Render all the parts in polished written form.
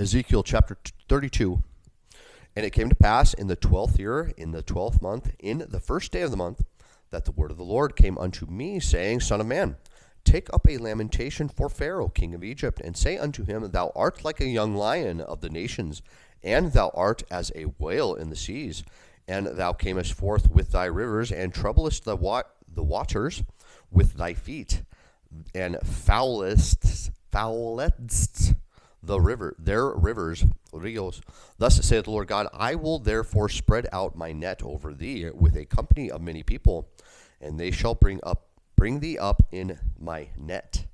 Ezekiel chapter 32. And it came to pass in the 12th year, in the 12th month, in the first day of the month, that the word of the Lord came unto me, saying, Son of man, take up a lamentation for Pharaoh, king of Egypt, and say unto him, Thou art like a young lion of the nations, and thou art as a whale in the seas. And thou camest forth with thy rivers, and troublest the waters with thy feet, and fouledst their rivers, rios. Thus saith the Lord God, I will therefore spread out my net over thee with a company of many people, and they shall bring thee up in my net.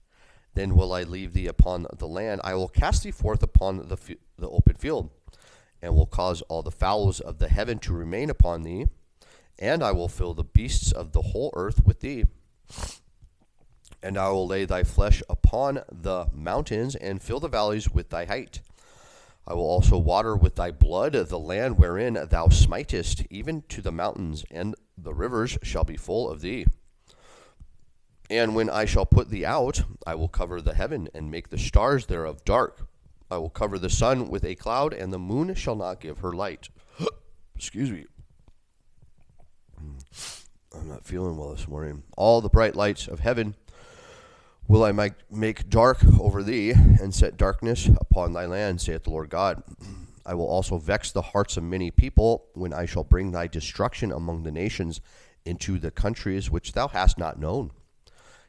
Then will I leave thee upon the land. I will cast thee forth upon the open field, and will cause all the fowls of the heaven to remain upon thee, and I will fill the beasts of the whole earth with thee. And I will lay thy flesh upon the mountains, and fill the valleys with thy height. I will also water with thy blood the land wherein thou smitest, even to the mountains, and the rivers shall be full of thee. And when I shall put thee out, I will cover the heaven, and make the stars thereof dark. I will cover the sun with a cloud, and the moon shall not give her light. Excuse me. I'm not feeling well this morning. All the bright lights of heaven will I make dark over thee, and set darkness upon thy land, saith the Lord God. I will also vex the hearts of many people, when I shall bring thy destruction among the nations into the countries which thou hast not known.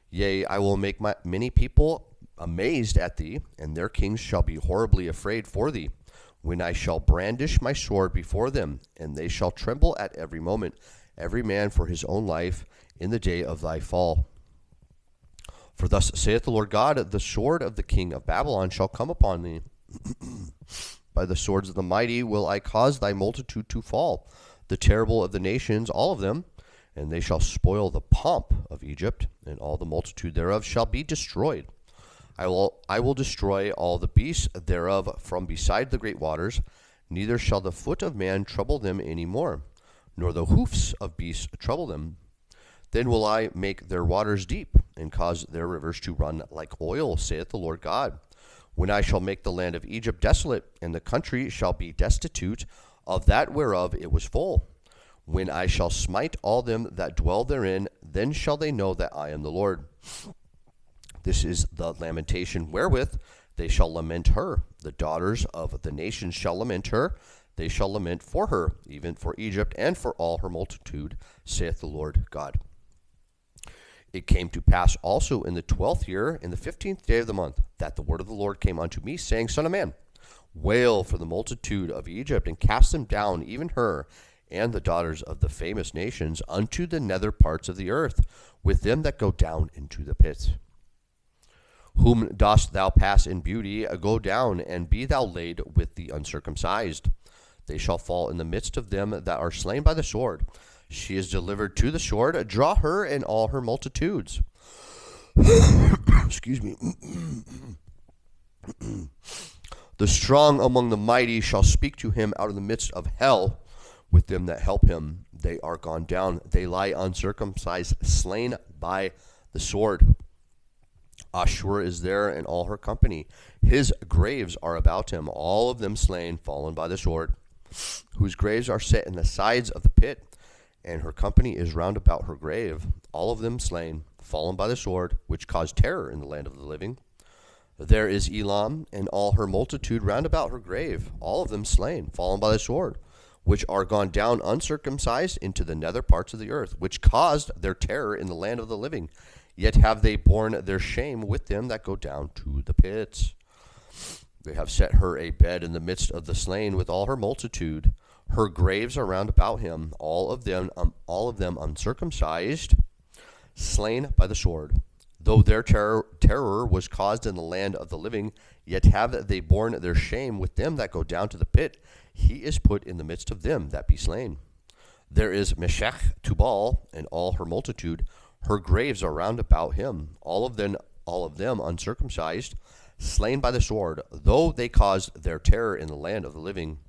Yea, I will make many people amazed at thee, and their kings shall be horribly afraid for thee, when I shall brandish my sword before them, and they shall tremble at every moment, every man for his own life, in the day of thy fall. For thus saith the Lord God, the sword of the king of Babylon shall come upon thee. By the swords of the mighty will I cause thy multitude to fall, the terrible of the nations, all of them, and they shall spoil the pomp of Egypt, and all the multitude thereof shall be destroyed. I will destroy all the beasts thereof from beside the great waters, neither shall the foot of man trouble them any more, nor the hoofs of beasts trouble them. Then will I make their waters deep, and cause their rivers to run like oil, saith the Lord God. When I shall make the land of Egypt desolate, and the country shall be destitute of that whereof it was full. When I shall smite all them that dwell therein, then shall they know that I am the Lord. This is the lamentation wherewith they shall lament her. The daughters of the nations shall lament her. They shall lament for her, even for Egypt, and for all her multitude, saith the Lord God. It came to pass also in the 12th year, in the 15th day of the month, that the word of the Lord came unto me, saying, Son of man, wail for the multitude of Egypt, and cast them down, even her, and the daughters of the famous nations, unto the nether parts of the earth, with them that go down into the pit. Whom dost thou pass in beauty? Go down, and be thou laid with the uncircumcised. They shall fall in the midst of them that are slain by the sword. She is delivered to the sword. Draw her and all her multitudes. Excuse me. The strong among the mighty shall speak to him out of the midst of hell, with them that help him. They are gone down. They lie uncircumcised, slain by the sword. Ashur is there and all her company. His graves are about him, all of them slain, fallen by the sword, whose graves are set in the sides of the pit, and her company is round about her grave, all of them slain, fallen by the sword, which caused terror in the land of the living. There is Elam and all her multitude round about her grave, all of them slain, fallen by the sword, which are gone down uncircumcised into the nether parts of the earth, which caused their terror in the land of the living. Yet have they borne their shame with them that go down to the pits. They have set her a bed in the midst of the slain with all her multitude. Her graves are round about him, all of them uncircumcised, slain by the sword. Though their terror was caused in the land of the living, yet have they borne their shame with them that go down to the pit. He is put in the midst of them that be slain. There is Meshech Tubal and all her multitude. Her graves are round about him, all of them uncircumcised, slain by the sword, though they caused their terror in the land of the living.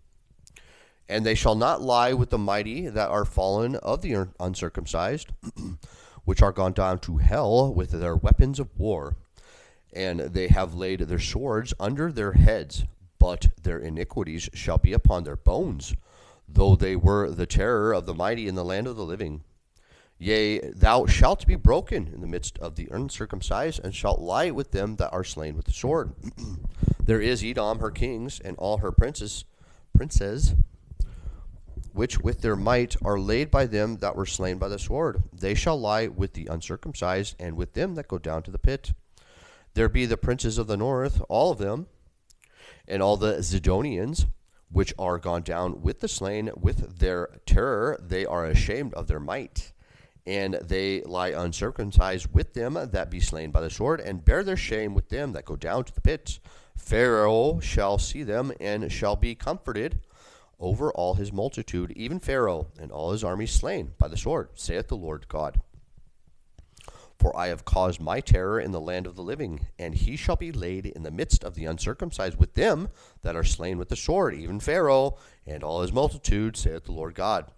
And they shall not lie with the mighty that are fallen of the uncircumcised, which are gone down to hell with their weapons of war. And they have laid their swords under their heads, but their iniquities shall be upon their bones, though they were the terror of the mighty in the land of the living. Yea, thou shalt be broken in the midst of the uncircumcised, and shalt lie with them that are slain with the sword. There is Edom, her kings, and all her princes, which with their might are laid by them that were slain by the sword. They shall lie with the uncircumcised, and with them that go down to the pit. There be the princes of the north, all of them, and all the Zidonians, which are gone down with the slain, with their terror they are ashamed of their might. And they lie uncircumcised with them that be slain by the sword, and bear their shame with them that go down to the pit. Pharaoh shall see them, and shall be comforted over all his multitude, even Pharaoh and all his army slain by the sword, saith the Lord God. For I have caused my terror in the land of the living, and he shall be laid in the midst of the uncircumcised with them that are slain with the sword, even Pharaoh and all his multitude, saith the Lord God.